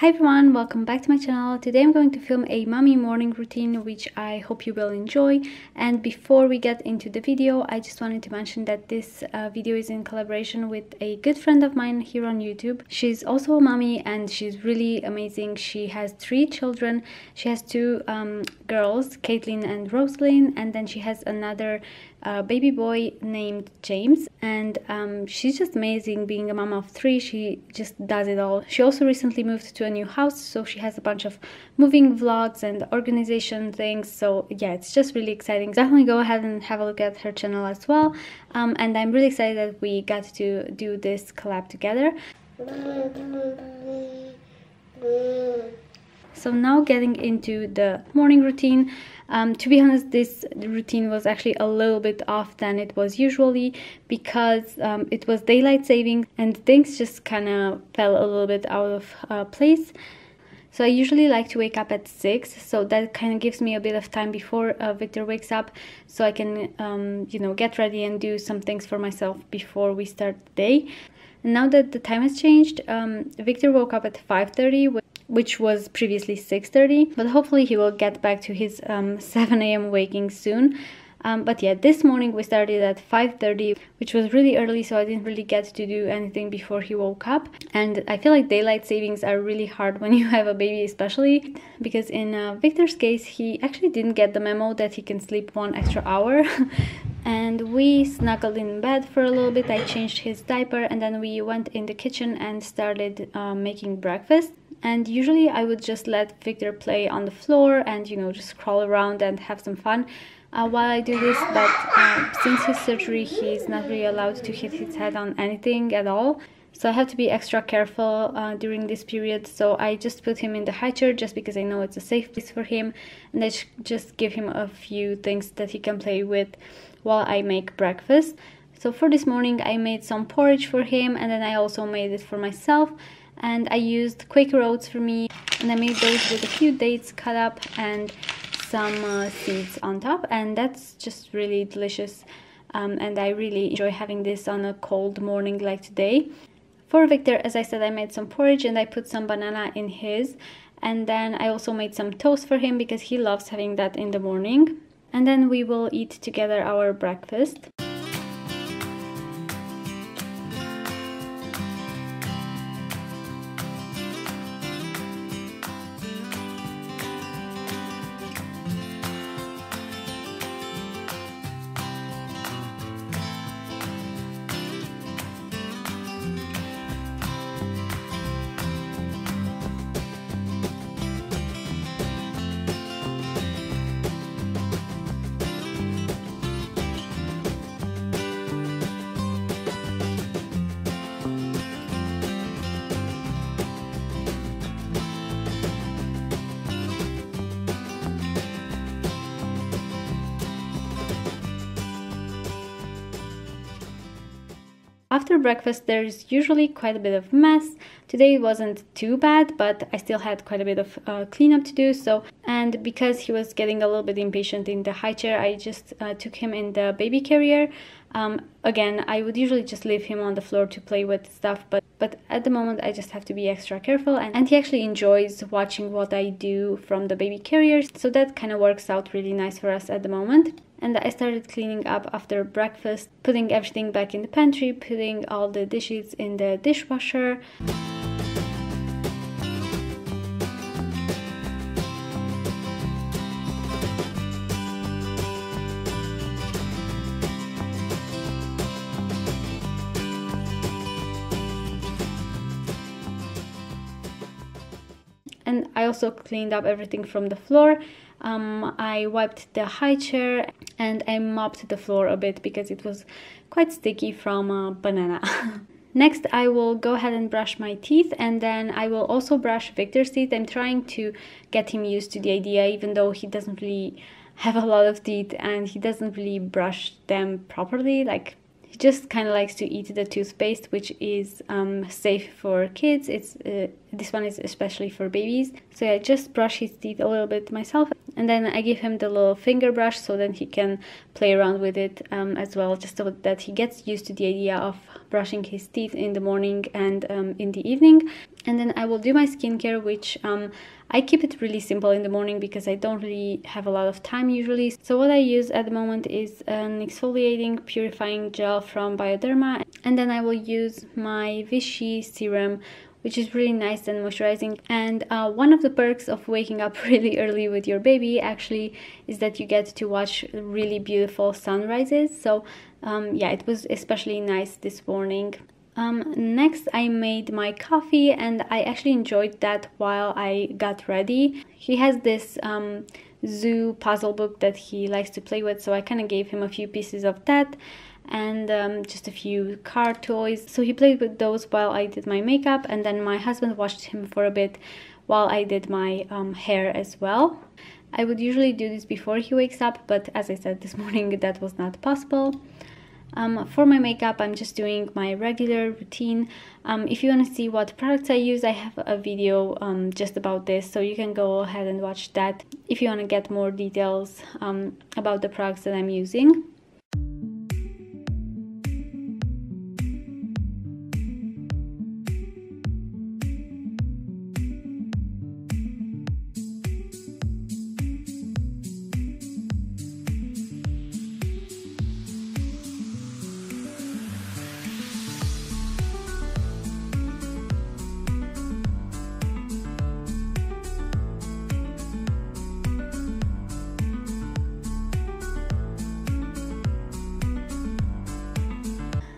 Hi everyone, welcome back to my channel. Today I'm going to film a mommy morning routine which I hope you will enjoy. And before we get into the video, I just wanted to mention that this video is in collaboration with a good friend of mine here on YouTube. She's also a mommy and she's really amazing. She has 3 children. She has 2 girls, Caitlin and Rosalyn, and then she has another baby boy named James, and she's just amazing being a mom of 3. She just does it all. She also recently moved to a new house, so she has a bunch of moving vlogs and organization things. So yeah, it's just really exciting. Definitely go ahead and have a look at her channel as well. And I'm really excited that we got to do this collab together. So now getting into the morning routine. To be honest, this routine was actually a little bit off than it was usually because it was daylight saving and things just kind of fell a little bit out of place. So I usually like to wake up at 6, so that kind of gives me a bit of time before Victor wakes up, so I can get ready and do some things for myself before we start the day. And now that the time has changed, Victor woke up at 5:30, which was previously 6:30, but hopefully he will get back to his 7 a.m. waking soon. But yeah, this morning we started at 5:30, which was really early, so I didn't really get to do anything before he woke up. And I feel like daylight savings are really hard when you have a baby, especially because in Victor's case, he actually didn't get the memo that he can sleep 1 extra hour. And we snuggled in bed for a little bit. I changed his diaper and then we went in the kitchen and started making breakfast. And usually I would just let Victor play on the floor and just crawl around and have some fun while I do this, but since his surgery he's not really allowed to hit his head on anything at all, so I have to be extra careful during this period. So I just put him in the high chair just because I know it's a safe place for him, and I just give him a few things that he can play with while I make breakfast. So for this morning I made some porridge for him, and then I also made it for myself, and I used Quaker oats for me, and I made those with a few dates cut up and some seeds on top, and that's just really delicious. And I really enjoy having this on a cold morning like today. For Victor, as I said, I made some porridge and I put some banana in his, and then I also made some toast for him because he loves having that in the morning. And then we will eat together our breakfast. After breakfast, there's usually quite a bit of mess. Today wasn't too bad, but I still had quite a bit of cleanup to do. And because he was getting a little bit impatient in the high chair, I just took him in the baby carrier. Again, I would usually just leave him on the floor to play with stuff, but at the moment I just have to be extra careful, and he actually enjoys watching what I do from the baby carrier, so that kind of works out really nice for us at the moment. And I started cleaning up after breakfast, putting everything back in the pantry, putting all the dishes in the dishwasher. And I also cleaned up everything from the floor. I wiped the high chair and I mopped the floor a bit because it was quite sticky from banana. Next, I will go ahead and brush my teeth, and then I will also brush Victor's teeth. I'm trying to get him used to the idea, even though he doesn't really have a lot of teeth and he doesn't really brush them properly. Like, he just kind of likes to eat the toothpaste, which is safe for kids. This one is especially for babies. So I just brush his teeth a little bit myself, and then I give him the little finger brush so that he can play around with it as well, just so that he gets used to the idea of brushing his teeth in the morning and in the evening. And then I will do my skincare, which I keep it really simple in the morning because I don't really have a lot of time usually. So what I use at the moment is an exfoliating purifying gel from Bioderma, and then I will use my Vichy serum, which is really nice and moisturizing. And one of the perks of waking up really early with your baby actually is that you get to watch really beautiful sunrises. So yeah, it was especially nice this morning. Next I made my coffee, and I actually enjoyed that while I got ready. He has this zoo puzzle book that he likes to play with, so I kind of gave him a few pieces of that and just a few car toys. So he played with those while I did my makeup, and then my husband watched him for a bit while I did my hair as well. I would usually do this before he wakes up, but as I said this morning, that was not possible. For my makeup, I'm just doing my regular routine. If you want to see what products I use, I have a video just about this, so you can go ahead and watch that if you want to get more details about the products that I'm using.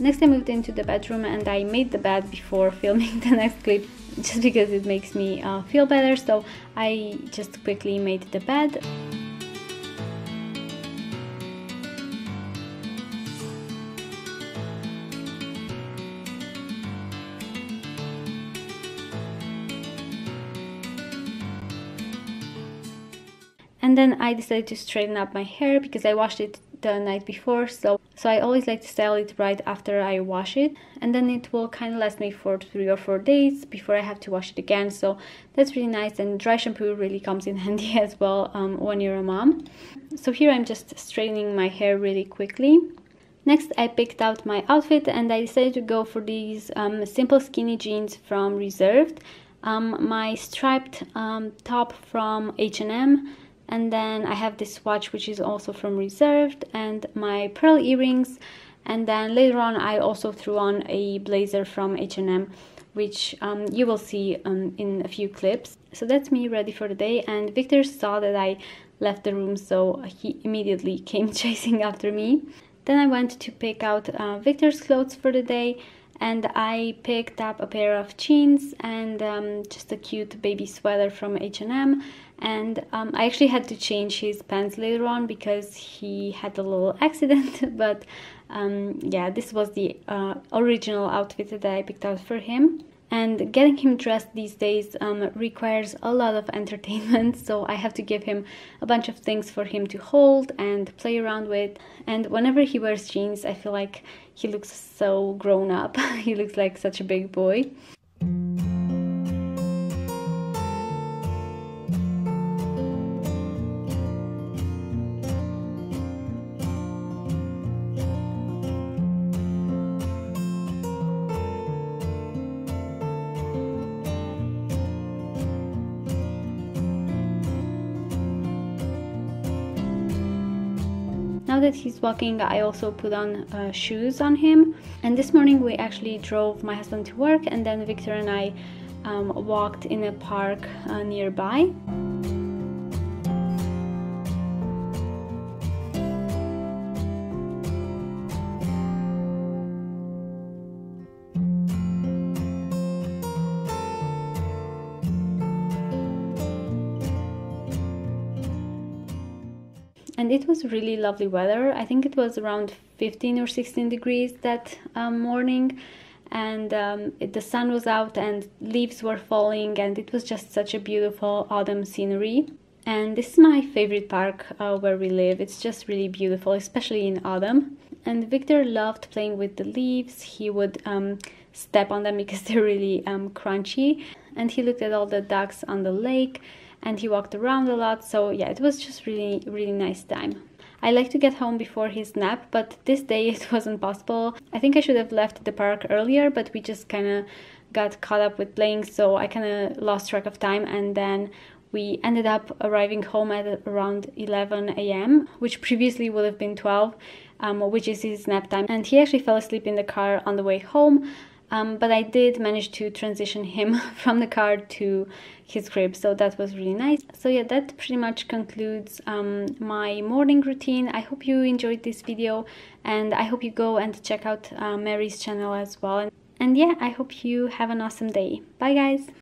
Next I moved into the bedroom, and I made the bed before filming the next clip just because it makes me feel better, so I just quickly made the bed. And then I decided to straighten up my hair because I washed it the night before, so I always like to style it right after I wash it, and then it will kind of last me for 3 or 4 days before I have to wash it again. So that's really nice, and dry shampoo really comes in handy as well when you're a mom. So here I'm just straightening my hair really quickly. Next I picked out my outfit, and I decided to go for these simple skinny jeans from Reserved, my striped top from H&M, and then I have this watch which is also from Reserved, and my pearl earrings, and then later on I also threw on a blazer from H&M, which you will see in a few clips. So that's me ready for the day, and Victor saw that I left the room, so he immediately came chasing after me. Then I went to pick out Victor's clothes for the day, and I picked up a pair of jeans and just a cute baby sweater from H&M. And I actually had to change his pants later on because he had a little accident, but yeah, this was the original outfit that I picked out for him. And getting him dressed these days requires a lot of entertainment, so I have to give him a bunch of things for him to hold and play around with. And whenever he wears jeans, I feel like he looks so grown up. He looks like such a big boy. Now that he's walking, I also put on shoes on him. And this morning we actually drove my husband to work, and then Victor and I walked in a park nearby. And it was really lovely weather. I think it was around 15 or 16 degrees that morning, and the sun was out and leaves were falling, and it was just such a beautiful autumn scenery. And this is my favorite park where we live. It's just really beautiful, especially in autumn. And Victor loved playing with the leaves. He would step on them because they're really crunchy, and he looked at all the ducks on the lake, and he walked around a lot. So yeah, it was just really nice time. I like to get home before his nap, but this day it wasn't possible. I think I should have left the park earlier, but we just kind of got caught up with playing, so I kind of lost track of time, and then we ended up arriving home at around 11 a.m., which previously would have been 12, which is his nap time. And he actually fell asleep in the car on the way home, but I did manage to transition him from the car to his crib, so that was really nice. So yeah, that pretty much concludes my morning routine. I hope you enjoyed this video, and I hope you go and check out Mary's channel as well. And yeah, I hope you have an awesome day. Bye guys!